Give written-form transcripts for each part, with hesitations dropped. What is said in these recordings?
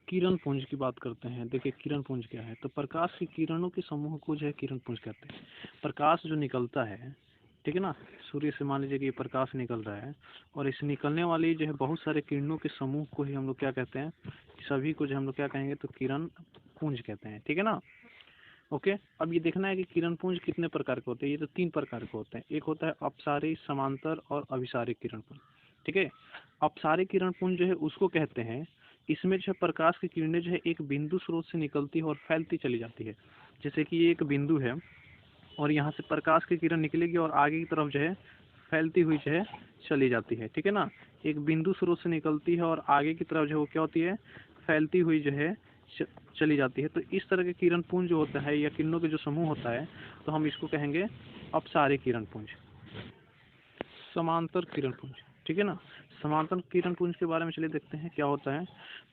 किरण पुंज की बात करते हैं। देखिए किरण पुंज क्या है, तो प्रकाश की किरणों के समूह को जो है किरण पुंज कहते हैं। प्रकाश जो निकलता है, ठीक है ना, सूर्य से मान लीजिए कि प्रकाश निकल रहा है और इस निकलने वाली जो है बहुत सारे किरणों के समूह को ही हम लोग क्या कहते हैं, सभी को जो हम लोग क्या कहेंगे तो किरण पुंज कहते हैं, ठीक है ना। ओके, अब ये देखना है कि किरण पुंज कितने प्रकार के होते हैं। ये तो 3 प्रकार के होते हैं। एक होता है अपसारी, समांतर और अभिसारिक किरण पुंज, ठीक है। अपसारिक किरण पुंज जो है उसको कहते हैं, इसमें जो है प्रकाश की किरणें जो है एक बिंदु स्रोत से निकलती है और फैलती चली जाती है। जैसे कि ये एक बिंदु है और यहाँ से प्रकाश की किरण निकलेगी और आगे की तरफ जो है फैलती हुई जो है चली जाती है, ठीक है ना। एक बिंदु स्रोत से निकलती है और आगे की तरफ जो है वो क्या होती है, फैलती हुई जो है चली जाती है। तो इस तरह के किरण पुंज जो होता है या किरणों के जो समूह होता है, तो हम इसको कहेंगे अपसारी किरण पुंज। समांतर किरण पुंज, ठीक है ना। समांतर किरण पुंज के बारे में चलिए देखते हैं क्या होता है।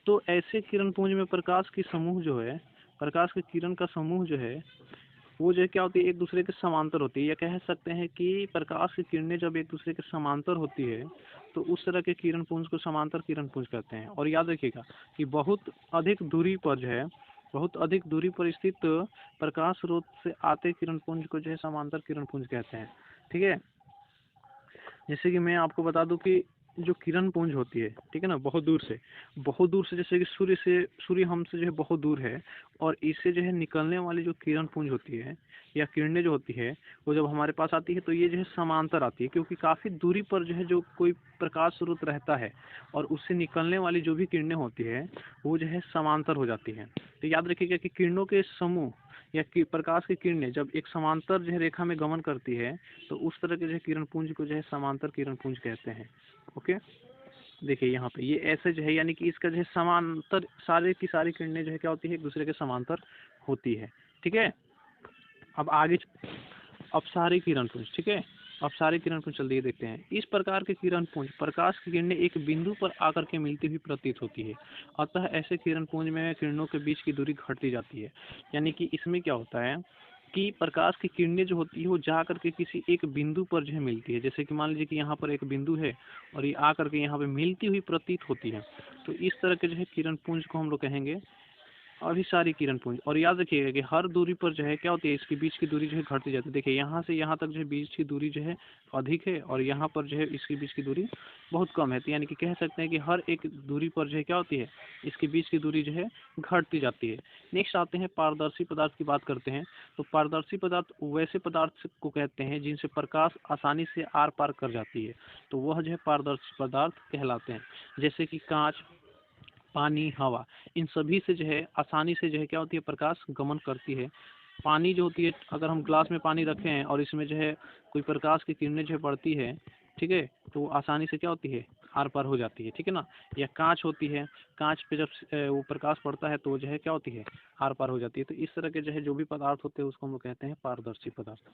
तो ऐसे किरण पुंज में प्रकाश की समूह जो है, प्रकाश के किरण का समूह जो है वो जो है क्या होती है, एक दूसरे के समांतर होती है। या कह सकते हैं कि प्रकाश की किरणें जब एक दूसरे के समांतर होती है तो उस तरह के किरण पुंज को समांतर किरण पुंज कहते हैं। और याद रखिएगा कि बहुत अधिक दूरी पर जो है, बहुत अधिक दूरी पर स्थित प्रकाश स्रोत से आते किरण पुंज को जो है समांतर किरण पुंज कहते हैं, ठीक है। जैसे कि मैं आपको बता दूं कि जो किरण पुंज होती है, ठीक है ना, बहुत दूर से जैसे कि सूर्य हमसे जो है बहुत दूर है और इससे जो है निकलने वाली जो किरण पुंज होती है या किरणें जो होती है वो जब हमारे पास आती है तो ये जो है समांतर आती है, क्योंकि काफ़ी दूरी पर जो है जो कोई प्रकाश स्रोत रहता है और उससे निकलने वाली जो भी किरणें होती है वो जो है समांतर हो जाती है। तो याद रखिएगा कि किरणों के समूह या कि प्रकाश की किरणें जब एक समांतर जो है रेखा में गमन करती है तो उस तरह के जो है किरण पुंज को जो है समांतर किरण पुंज कहते हैं। ओके, देखिए यहाँ पे ये ऐसे जो है, यानी कि इसका जो है समांतर सारे की सारी किरणें जो है क्या होती है, एक दूसरे के समांतर होती है, ठीक है। अब आगे अपसारी किरण पुंज, ठीक है। अपसारी किरण पुंज चलिए देखते हैं। इस प्रकार के किरण पुंज प्रकाश की किरणें एक बिंदु पर आकर के मिलती हुई प्रतीत होती है, अतः ऐसे किरण पुंज में किरणों के बीच की दूरी घटती जाती है। यानी कि इसमें क्या होता है कि प्रकाश की किरणें जो होती है वो जा करके किसी एक बिंदु पर जो है मिलती है। जैसे कि मान लीजिए कि यहाँ पर एक बिंदु है और ये आकर के यहाँ पे मिलती हुई प्रतीत होती है, तो इस तरह के जो है किरण पुंज को हम लोग कहेंगे अभिसारी किरण पुंज। और याद रखिएगा कि हर दूरी पर जो है क्या होती है, इसके बीच की दूरी जो है घटती जाती है। देखिए यहाँ से यहाँ तक जो है बीच की दूरी जो है अधिक है और यहाँ पर जो है इसके बीच की दूरी बहुत कम है। तो यानी कि कह सकते हैं कि हर एक दूरी पर जो है क्या होती है, इसके बीच की दूरी जो है घटती जाती है। नेक्स्ट आते हैं पारदर्शी पदार्थ की बात करते हैं। तो पारदर्शी पदार्थ वैसे पदार्थ को कहते हैं जिनसे प्रकाश आसानी से आर पार कर जाती है, तो वह जो है पारदर्शी पदार्थ कहलाते हैं। जैसे कि कांच, पानी, हवा, इन सभी से जो है आसानी से जो है क्या होती है, प्रकाश गमन करती है। पानी जो होती है, अगर हम ग्लास में पानी रखें हैं और इसमें जो है कोई प्रकाश की किरणें जो है पड़ती है, ठीक है, तो वो आसानी से क्या होती है, आर पार हो जाती है, ठीक है ना। या कांच होती है, कांच पे जब वो प्रकाश पड़ता है तो वो जो है क्या होती है, आर पार हो जाती है। तो इस तरह के जो है जो भी पदार्थ होते हैं उसको हम लोग कहते हैं पारदर्शी पदार्थ।